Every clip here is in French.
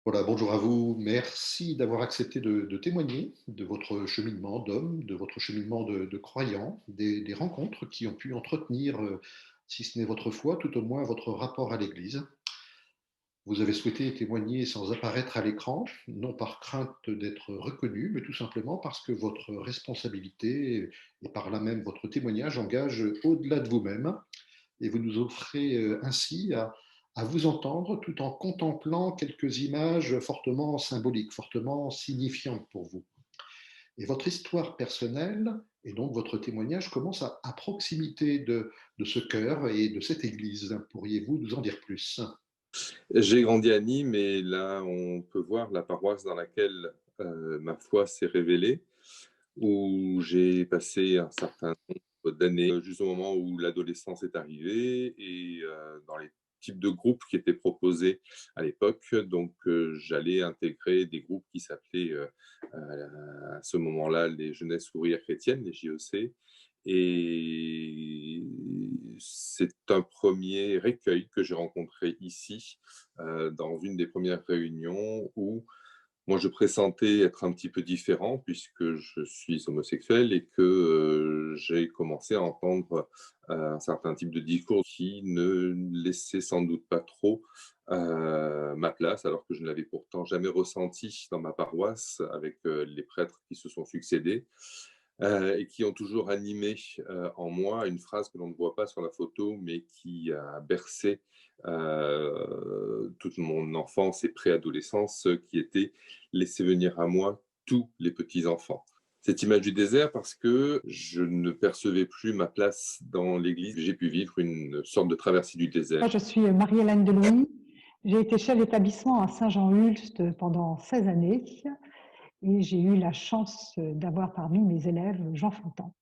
Voilà, bonjour à vous. Merci d'avoir accepté de témoigner de votre cheminement d'homme, de votre cheminement de croyant, des rencontres qui ont pu entretenir, si ce n'est votre foi, tout au moins votre rapport à l'Église. Vous avez souhaité témoigner sans apparaître à l'écran, non par crainte d'être reconnu, mais tout simplement parce que votre responsabilité et par là même votre témoignage engage au-delà de vous-même et vous nous offrez ainsi à vous entendre tout en contemplant quelques images fortement symboliques, fortement signifiantes pour vous. Et votre histoire personnelle et donc votre témoignage commence à proximité de ce cœur et de cette église. Pourriez-vous nous en dire plus? J'ai grandi à Nîmes et là, on peut voir la paroisse dans laquelle, ma foi s'est révélée, où j'ai passé un certain nombre d'années, jusqu'au moment où l'adolescence est arrivée et dans les types de groupes qui étaient proposés à l'époque. Donc j'allais intégrer des groupes qui s'appelaient, à ce moment-là, les Jeunesses ouvrières chrétiennes, les JOC, et c'est un premier recueil que j'ai rencontré ici, dans une des premières réunions où moi je pressentais être un petit peu différent puisque je suis homosexuel et que, j'ai commencé à entendre, un certain type de discours qui ne laissait sans doute pas trop, ma place, alors que je ne l'avais pourtant jamais ressenti dans ma paroisse avec, les prêtres qui se sont succédés. Et qui ont toujours animé, en moi une phrase que l'on ne voit pas sur la photo, mais qui a bercé, toute mon enfance et préadolescence, qui était: «Laissez venir à moi tous les petits enfants». Cette image du désert parce que je ne percevais plus ma place dans l'église. J'ai pu vivre une sorte de traversée du désert. Moi, je suis Marie-Hélène Delouis. J'ai été chef d'établissement à Saint-Jean-Hulst pendant 16 années et j'ai eu la chance d'avoir parmi mes élèves Jean Fontan.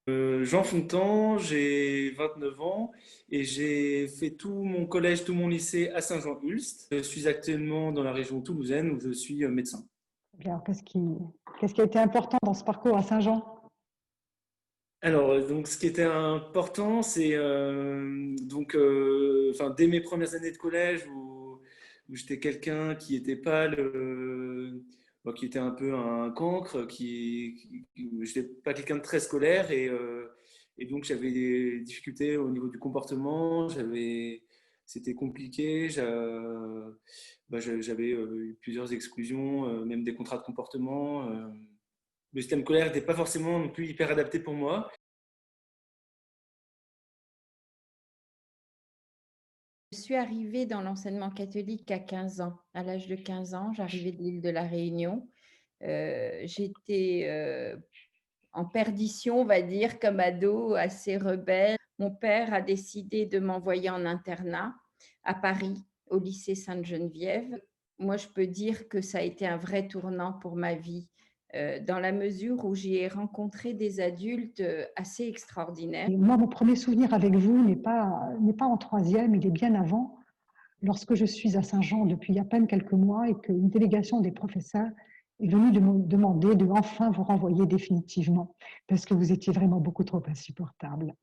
Jean Fontan, j'ai 29 ans et j'ai fait tout mon collège, tout mon lycée à Saint-Jean-Ulst. Je suis actuellement dans la région toulousaine où je suis médecin. Alors, qu'est-ce qui a été important dans ce parcours à Saint-Jean? Alors, donc, ce qui était important, c'est enfin, dès mes premières années de collège où j'étais quelqu'un qui était pâle, bon, qui était un peu un cancre, j'étais pas quelqu'un de très scolaire et donc j'avais des difficultés au niveau du comportement, c'était compliqué, j'avais eu plusieurs exclusions, même des contrats de comportement. Le système scolaire n'était pas forcément non plus hyper adapté pour moi. Je suis arrivée dans l'enseignement catholique à 15 ans. À l'âge de 15 ans, j'arrivais de l'île de la Réunion. J'étais en perdition, on va dire, comme ado, assez rebelle. Mon père a décidé de m'envoyer en internat à Paris, au lycée Sainte-Geneviève. Moi, je peux dire que ça a été un vrai tournant pour ma vie, dans la mesure où j'y ai rencontré des adultes assez extraordinaires. Et moi, mon premier souvenir avec vous n'est pas en troisième, il est bien avant, lorsque je suis à Saint-Jean depuis à peine quelques mois et qu'une délégation des professeurs est venue de me demander de enfin vous renvoyer définitivement, parce que vous étiez vraiment beaucoup trop insupportable.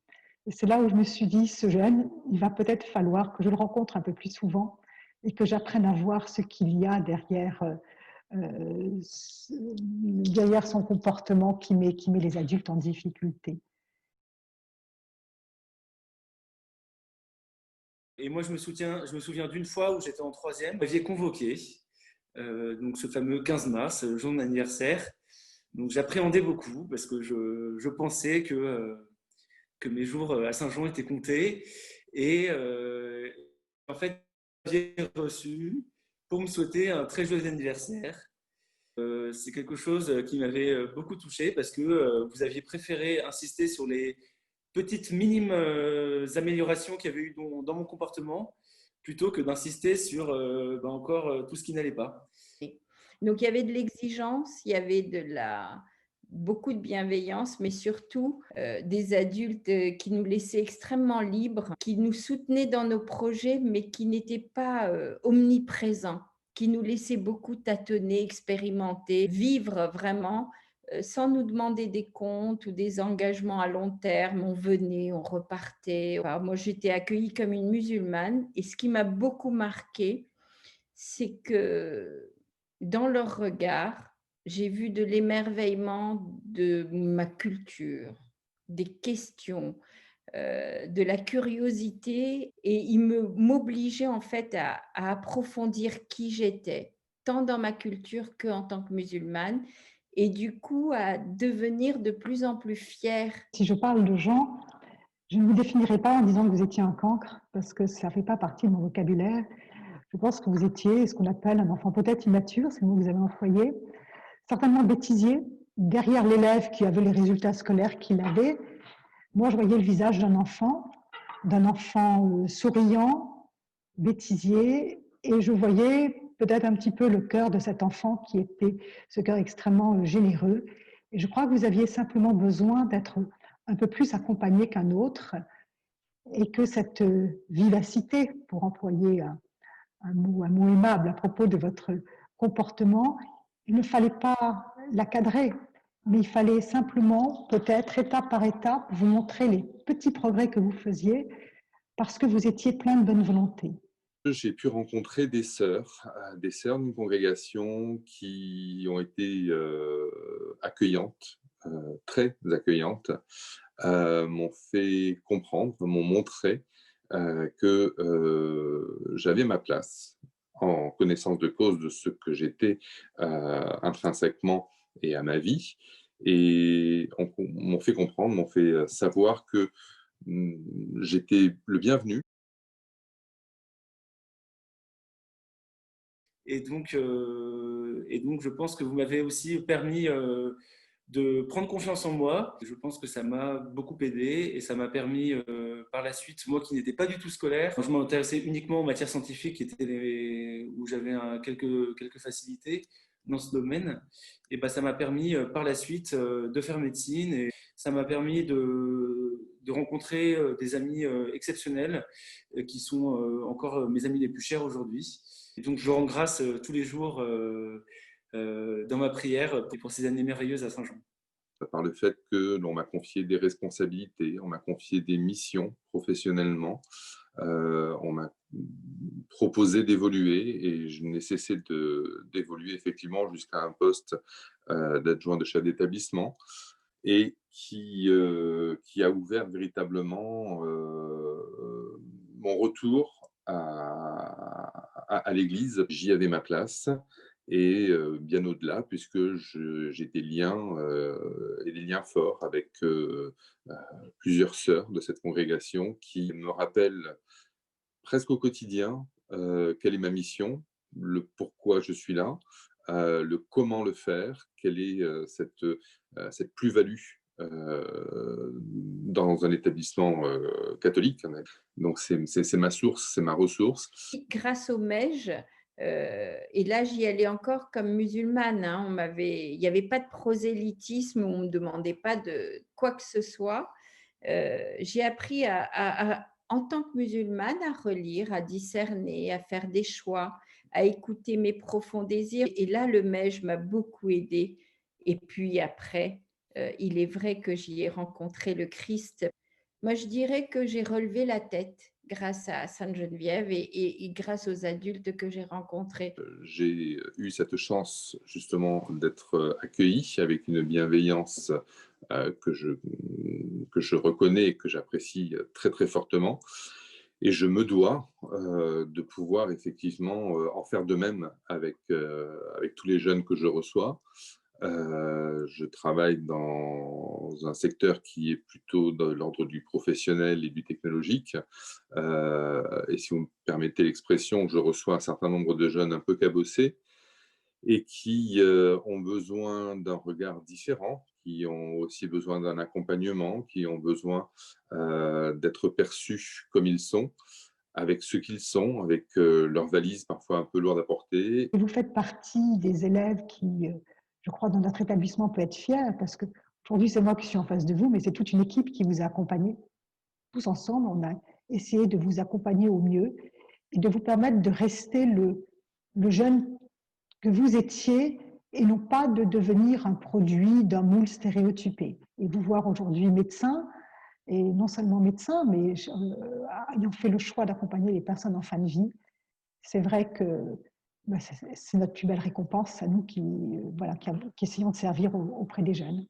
Et c'est là où je me suis dit, ce jeune, il va peut-être falloir que je le rencontre un peu plus souvent et que j'apprenne à voir ce qu'il y a derrière son comportement qui met les adultes en difficulté. Et moi, je me souviens d'une fois où j'étais en troisième, vous m'aviez convoqué, donc ce fameux 15 mars, le jour de mon anniversaire. Donc j'appréhendais beaucoup parce que je pensais que mes jours à Saint-Jean étaient comptés. Et en fait, j'ai reçu pour me souhaiter un très joyeux anniversaire. C'est quelque chose qui m'avait beaucoup touché parce que vous aviez préféré insister sur les petites minimes améliorations qu'il y avait eu dans mon comportement plutôt que d'insister sur encore tout ce qui n'allait pas. Donc, il y avait de l'exigence, il y avait beaucoup de bienveillance, mais surtout des adultes qui nous laissaient extrêmement libres, qui nous soutenaient dans nos projets, mais qui n'étaient pas omniprésents, qui nous laissaient beaucoup tâtonner, expérimenter, vivre vraiment sans nous demander des comptes ou des engagements à long terme. On venait, on repartait. Alors, moi, j'étais accueillie comme une musulmane et ce qui m'a beaucoup marquée, c'est que dans leur regard, j'ai vu de l'émerveillement de ma culture, des questions, de la curiosité et m'obligeaient en fait à approfondir qui j'étais, tant dans ma culture qu'en tant que musulmane et du coup à devenir de plus en plus fière. Si je parle de gens, je ne vous définirai pas en disant que vous étiez un cancre, parce que ça ne fait pas partie de mon vocabulaire. Je pense que vous étiez ce qu'on appelle un enfant peut-être immature, c'est le mot que vous avez employé, certainement bêtisier, derrière l'élève qui avait les résultats scolaires qu'il avait. Moi, je voyais le visage d'un enfant souriant, bêtisier, et je voyais peut-être un petit peu le cœur de cet enfant qui était ce cœur extrêmement généreux. Et je crois que vous aviez simplement besoin d'être un peu plus accompagné qu'un autre et que cette vivacité, pour employer un mot aimable à propos de votre comportement, il ne fallait pas la cadrer, mais il fallait simplement, peut-être étape par étape, vous montrer les petits progrès que vous faisiez parce que vous étiez plein de bonne volonté. J'ai pu rencontrer des sœurs d'une congrégation qui ont été accueillantes, très accueillantes, m'ont fait comprendre, m'ont montré que j'avais ma place en connaissance de cause de ce que j'étais intrinsèquement et à ma vie. Et m'ont fait comprendre, m'ont fait savoir que j'étais le bienvenu. Et donc, je pense que vous m'avez aussi permis de prendre confiance en moi. Je pense que ça m'a beaucoup aidé et ça m'a permis par la suite, moi qui n'étais pas du tout scolaire, je m'intéressais uniquement aux matières scientifiques où j'avais quelques facilités dans ce domaine. Et ben, ça m'a permis par la suite de faire médecine et ça m'a permis de rencontrer des amis exceptionnels qui sont encore mes amis les plus chers aujourd'hui. Et donc, je rends grâce tous les jours dans ma prière pour ces années merveilleuses à Saint-Jean. Par le fait que l'on m'a confié des responsabilités, on m'a confié des missions professionnellement, on m'a proposé d'évoluer et je n'ai cessé d'évoluer effectivement jusqu'à un poste d'adjoint de chef d'établissement et qui a ouvert véritablement mon retour à l'église. J'y avais ma place et bien au-delà puisque j'ai des liens et des liens forts avec plusieurs sœurs de cette congrégation qui me rappellent presque au quotidien quelle est ma mission, le pourquoi je suis là, le comment le faire, quelle est cette plus-value dans un établissement catholique. Donc c'est ma source, c'est ma ressource. Grâce au MEJ, et là j'y allais encore comme musulmane, hein, il n'y avait pas de prosélytisme, on ne me demandait pas de quoi que ce soit. J'ai appris en tant que musulmane à relire, à discerner, à faire des choix, à écouter mes profonds désirs. Et là, le MEJ m'a beaucoup aidée. Et puis après, il est vrai que j'y ai rencontré le Christ. Moi, je dirais que j'ai relevé la tête grâce à Sainte-Geneviève et grâce aux adultes que j'ai rencontrés. J'ai eu cette chance justement d'être accueilli avec une bienveillance que je reconnais et que j'apprécie très très fortement. Et je me dois de pouvoir effectivement en faire de même avec tous les jeunes que je reçois. Je travaille dans un secteur qui est plutôt de l'ordre du professionnel et du technologique. Et si vous me permettez l'expression, je reçois un certain nombre de jeunes un peu cabossés et qui ont besoin d'un regard différent, qui ont aussi besoin d'un accompagnement, qui ont besoin d'être perçus comme ils sont, avec ce qu'ils sont, avec leurs valises parfois un peu lourdes à porter. Et vous faites partie des élèves qui, je crois, dans notre établissement peut être fier parce que aujourd'hui c'est moi qui suis en face de vous, mais c'est toute une équipe qui vous a accompagné. Tous ensemble, on a essayé de vous accompagner au mieux et de vous permettre de rester le jeune que vous étiez et non pas de devenir un produit d'un moule stéréotypé. Et vous voir aujourd'hui médecin, et non seulement médecin, mais ayant fait le choix d'accompagner les personnes en fin de vie, c'est vrai que c'est notre plus belle récompense à nous qui, voilà, qui essayons de servir auprès des jeunes.